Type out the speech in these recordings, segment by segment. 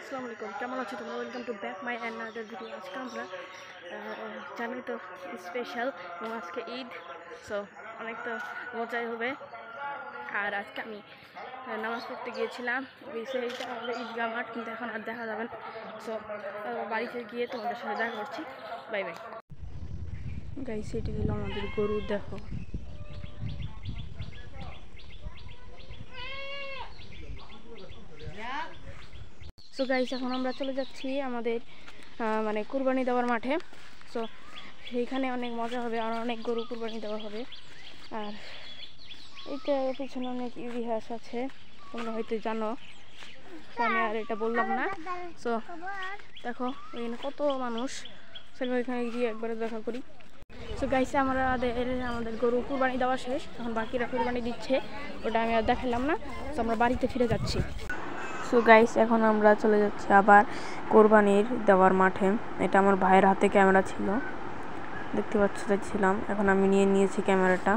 আসসালামু আলাইকুম, কেমন আছো তোমরা? Welcome to back my another video. আজকে আমরা জানি তো স্পেশাল এবং আজকে ঈদ, সো অনেক তো মজাই হবে। আর আজকে আমি নামাজ পড়তে গিয়েছিলাম, সেইটা আমাদের ঈদগাহ মাঠ, কিন্তু এখন আর দেখা যাবে না। সো বাড়িতে গিয়ে তোমাদের সাথে দেখা করছি। Bye bye guys. এটি হলো আমাদের গরু, দেখো। সো গাইস, এখন আমরা চলে যাচ্ছি আমাদের মানে কুরবানি দেওয়ার মাঠে। সো সেইখানে অনেক মজা হবে, আর অনেক গরু কুরবানি দেওয়া হবে। আর এইটা পিছনে অনেক ইতিহাস আছে, তোমরা হয়তো জানো, তো আমি আর এটা বললাম না। সো দেখো ওইখানে কত মানুষ, চলো ওইখানে গিয়ে একবারে দেখা করি। সো গাইস, আমাদের গরু কুরবানি দেওয়া শেষ, এখন বাকিরা কুরবানি দিচ্ছে, ওটা আমি আর দেখালাম না। তো আমরা বাড়িতে ফিরে যাচ্ছি। সো গাইস, এখন আমরা চলে যাচ্ছি আবার কোরবানির দেওয়ার মাঠে। এটা আমার ভাইয়ের হাতে ক্যামেরা ছিল, দেখতে পাচ্ছ, যাচ্ছিলাম। এখন আমি নিয়েছি ক্যামেরাটা।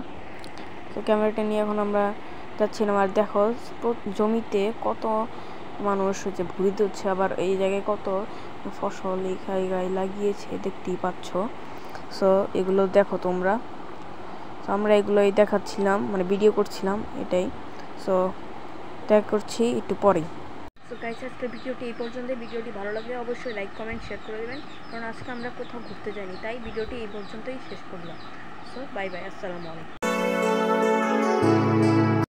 তো ক্যামেরাটা নিয়ে এখন আমরা যাচ্ছিলাম। আর দেখো জমিতে কত মানুষ হচ্ছে ভুঁড়ি দিচ্ছে, আবার এই জায়গায় কত ফসল এই গায়ে লাগিয়েছে, দেখতেই পাচ্ছ। সো এগুলো দেখো তোমরা। তো আমরা এগুলোই দেখাচ্ছিলাম, মানে ভিডিও করছিলাম এটাই। সো দেখা করছি একটু পরেই। সো গাইস, আজকের ভিডিওটি এই পর্যন্ত। ভিডিওটি ভালো লাগলে অবশ্যই লাইক, কমেন্ট, শেয়ার করে দেবেন, কারণ আজকে আমরা কোথাও ঘুরতে যাইনি, তাই ভিডিওটি এই পর্যন্তই শেষ করলাম। সো বাই বাই, আসসালামু আলাইকুম।